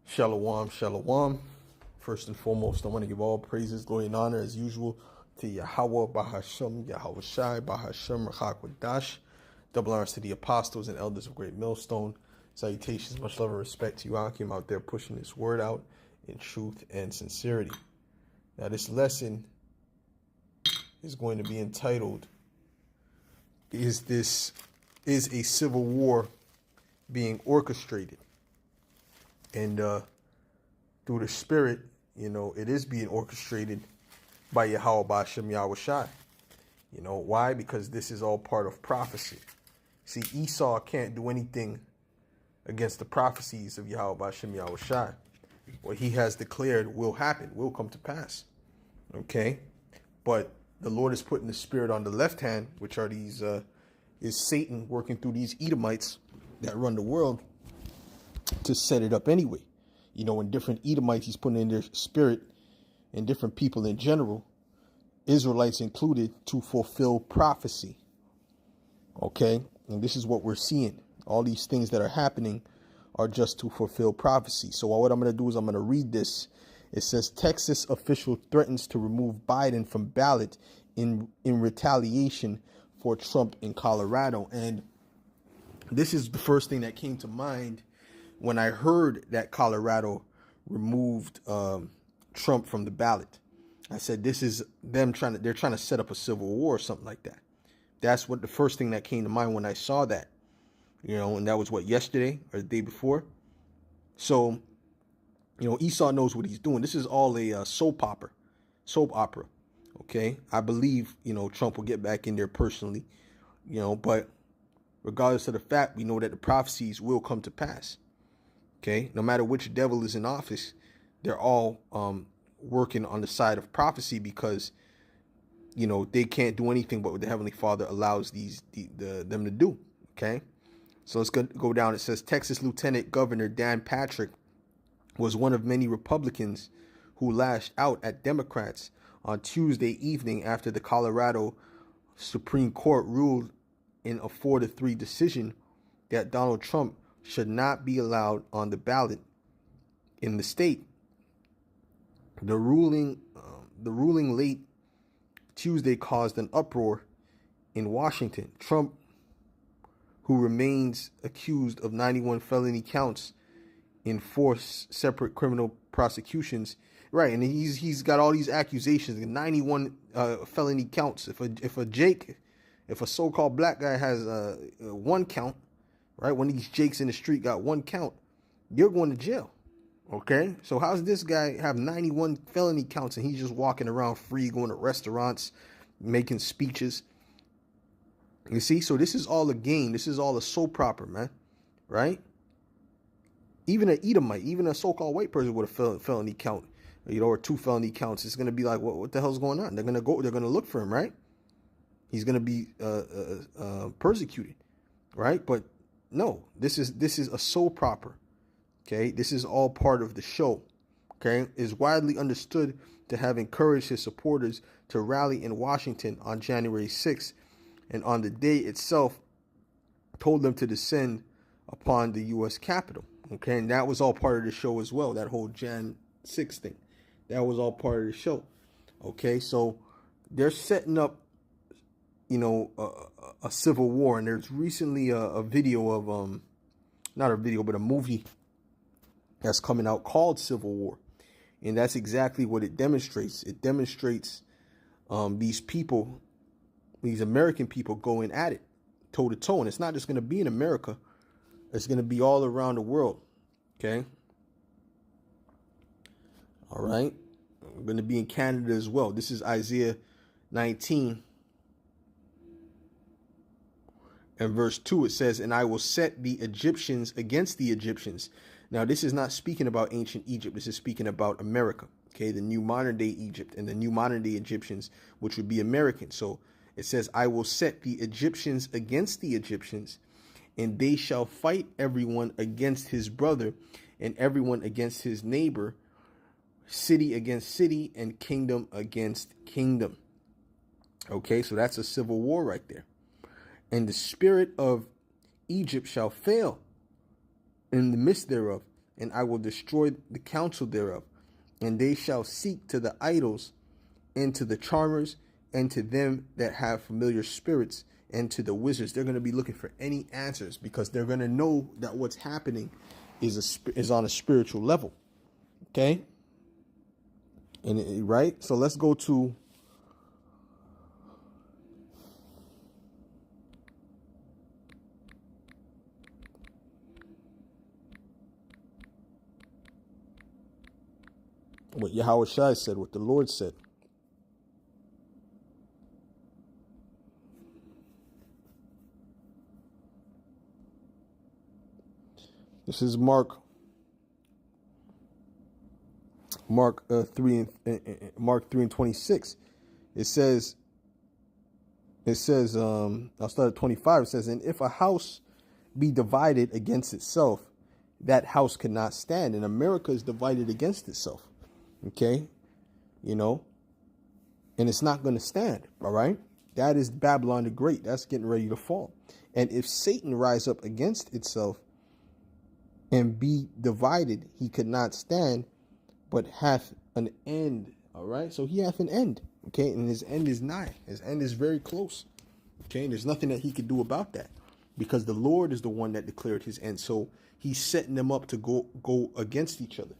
Shalom, shalom. First and foremost, I want to give all praises, glory, and honor as usual to Yahweh, Bahashem, Yahweh Shai, Bahashem, Rachak double honors to the apostles and elders of Great Millstone. Salutations, much love and respect to you, Akim, out there pushing this word out in truth and sincerity. Now, this lesson is going to be entitled, Is a Civil War Being Orchestrated? And through the Spirit, it is being orchestrated by Yahweh Ba'Shem Yahweh Shai. Why? Because this is all part of prophecy. See, Esau can't do anything against the prophecies of Yahweh Ba'Shem Yahweh Shai. What he has declared will happen, will come to pass. Okay? But the Lord is putting the Spirit on the left hand, which are these, is Satan working through these Edomites that run the world, to set it up anyway. In different Edomites, he's putting in their spirit, and different people in general, Israelites included, to fulfill prophecy. Okay? And this is what we're seeing. All these things that are happening are just to fulfill prophecy. So what I'm going to do is I'm going to read this. It says, Texas official threatens to remove Biden from ballot in retaliation for Trump in Colorado. And this is the first thing that came to mind when I heard that Colorado removed Trump from the ballot. I said, this is them they're trying to set up a civil war or something like that. That's what the first thing that came to mind when I saw that, and that was yesterday or the day before. So, Esau knows what he's doing. This is all a soap opera. Okay. I believe, Trump will get back in there personally, but regardless of the fact, we know that the prophecies will come to pass. Okay, no matter which devil is in office, they're all working on the side of prophecy because, they can't do anything but what the Heavenly Father allows them to do. Okay, so let's go down. It says Texas Lieutenant Governor Dan Patrick was one of many Republicans who lashed out at Democrats on Tuesday evening after the Colorado Supreme Court ruled in a 4-3 decision that Donald Trump should not be allowed on the ballot in the state. The ruling late Tuesday caused an uproar in Washington. Trump, who remains accused of 91 felony counts in 4 separate criminal prosecutions, right? And he's got all these accusations, 91 felony counts. If a so-called black guy has 1 count, right? One of these Jakes in the street got 1 count, you're going to jail. Okay? So how's this guy have 91 felony counts and he's just walking around free, going to restaurants, making speeches? You see? So this is all a game. This is all a soap opera, man. Right? Even an Edomite, even a so-called white person with a felony count, or 2 felony counts, it's going to be like, what the hell's going on? They're going to look for him, right? He's going to be persecuted, right? But no, this is a soap opera. Okay, this is all part of the show. Okay, is widely understood to have encouraged his supporters to rally in Washington on January 6th, and on the day itself, told them to descend upon the U.S. Capitol. Okay, and that was all part of the show as well. That whole Jan 6th thing, that was all part of the show. Okay, so they're setting up, a civil war. And there's recently a video of, not a video, but a movie that's coming out called Civil War. And that's exactly what it demonstrates. It demonstrates these people, these American people going at it toe to toe. And it's not just going to be in America. It's going to be all around the world. Okay. All right. I'm going to be in Canada as well. This is Isaiah 19. And verse 2, it says, and I will set the Egyptians against the Egyptians. Now, this is not speaking about ancient Egypt. This is speaking about America, okay, the new modern day Egypt and the new modern day Egyptians, which would be American. So it says, I will set the Egyptians against the Egyptians, and they shall fight everyone against his brother and everyone against his neighbor, city against city and kingdom against kingdom. Okay, so that's a civil war right there. And the spirit of Egypt shall fail, in the midst thereof, and I will destroy the counsel thereof. And they shall seek to the idols, and to the charmers, and to them that have familiar spirits, and to the wizards. They're going to be looking for any answers, because they're going to know that what's happening is on a spiritual level. Okay? And right? So let's go to what Yahweh Shai said, what the Lord said. This is Mark 3 and 26. It says, I'll start at 25. It says, and if a house be divided against itself, that house cannot stand. And America is divided against itself. Okay? And it's not going to stand. All right? That is Babylon the Great. That's getting ready to fall. And if Satan rise up against itself and be divided, he could not stand, but hath an end. All right? So he hath an end. Okay? And his end is nigh. His end is very close. Okay? And there's nothing that he could do about that, because the Lord is the one that declared his end. So he's setting them up to go against each other,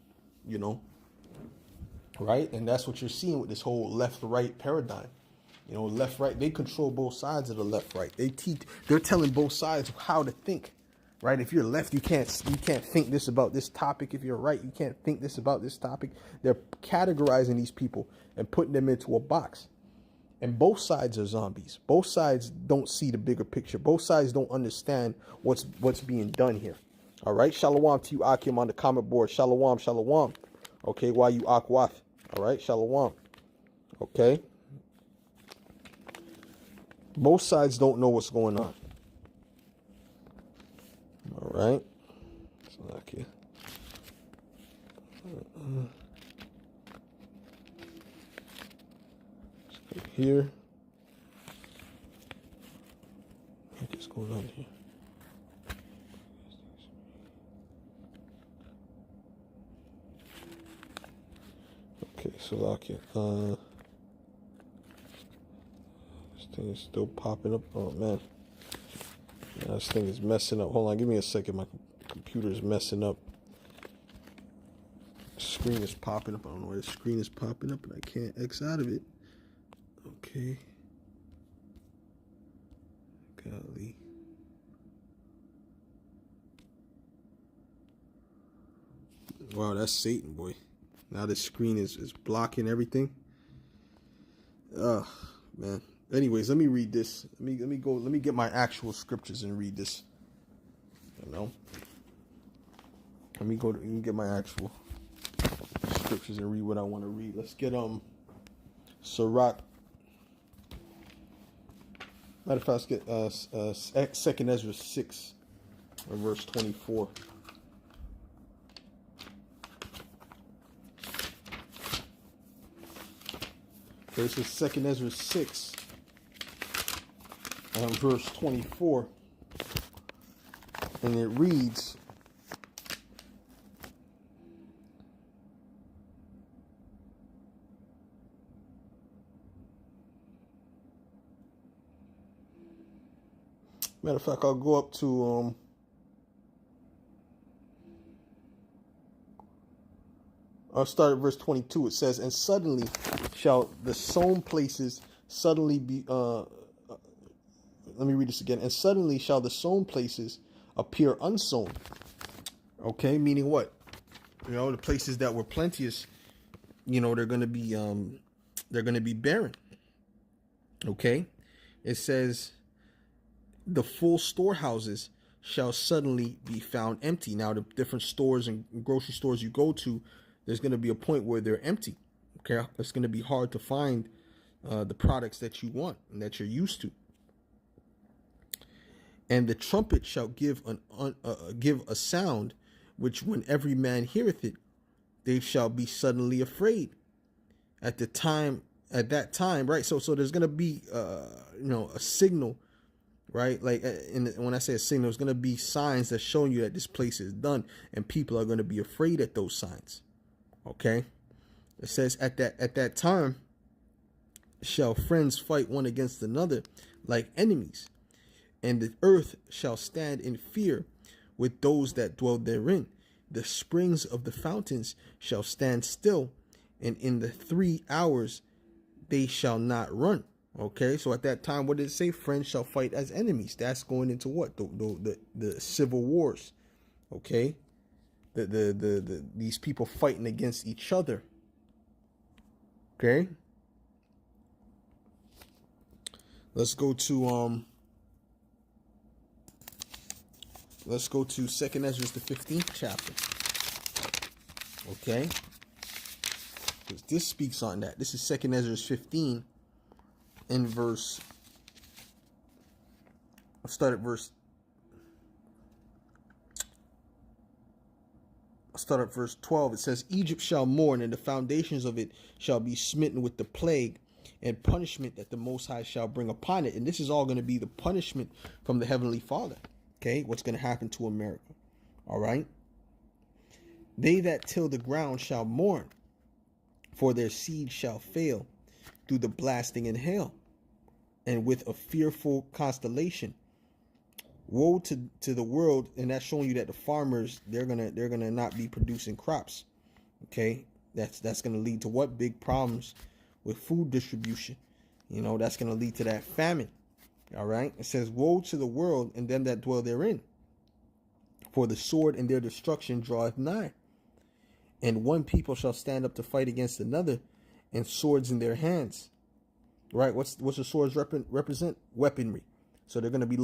right? And that's what you're seeing with this whole left-right paradigm. Left-right, they control both sides of the left-right. They're telling both sides how to think, right? If you're left, you can't think this about this topic. If you're right, you can't think this about this topic. They're categorizing these people and putting them into a box. And both sides are zombies. Both sides don't see the bigger picture. Both sides don't understand what's being done here. All right. Shalom to you, Akim, on the comment board. Shalom, shalom. Okay. Why you Akwath? All right. Shalom. Okay. Both sides don't know what's going on. All right. So, okay. Here. What's going on here? Okay, so okay. This thing is still popping up. Oh man. This thing is messing up. Hold on, give me a second. My computer is messing up. The screen is popping up. I don't know why the screen is popping up and I can't X out of it. Okay. Golly. Wow, that's Satan, boy. Now the screen is blocking everything. Man. Anyways, let me read this. Let me get my actual scriptures and read this. Let me get my actual scriptures and read what I want to read. Let's get Sirach. Matter of fact, let's get 2nd Ezra 6, verse 24. Okay, this is 2nd Ezra 6, verse 24, and it reads, matter of fact, I'll go up to I'll start at verse 22. It says, and suddenly shall the sown places suddenly be let me read this again. And suddenly shall the sown places appear unsown. Okay, meaning what? The places that were plenteous, they're gonna be barren. Okay? It says the full storehouses shall suddenly be found empty. Now, the different stores and grocery stores you go to, there's going to be a point where they're empty. Okay, it's going to be hard to find the products that you want and that you're used to. And the trumpet shall give a sound, which when every man heareth it, they shall be suddenly afraid. At that time, right? So there's going to be a signal right? Like, when I say a signal, there's going to be signs that's showing you that this place is done, and people are going to be afraid at those signs. Okay, it says at that time shall friends fight one against another like enemies, and the earth shall stand in fear with those that dwell therein. The springs of the fountains shall stand still, and in the 3 hours they shall not run. Okay, so at that time, what did it say? Friends shall fight as enemies. That's going into what? The civil wars. Okay, these people fighting against each other. Okay, let's go to 2nd Ezra, the 15th chapter. Okay, because this speaks on that. This is 2nd Ezra 15 in verse. I'll start at verse 12. It says, Egypt shall mourn, and the foundations of it shall be smitten with the plague and punishment that the Most High shall bring upon it. And this is all going to be the punishment from the Heavenly Father. Okay, what's going to happen to America? All right. They that till the ground shall mourn, for their seed shall fail through the blasting and hail, and with a fearful constellation. Woe to the world, and that's showing you that the farmers, they're gonna not be producing crops. Okay, that's gonna lead to what? Big problems with food distribution. You know, that's gonna lead to that famine. All right, it says, woe to the world and them that dwell therein, for the sword and their destruction draweth nigh. And one people shall stand up to fight against another, and swords in their hands. Right? What's the swords represent? Weaponry. So they're going to be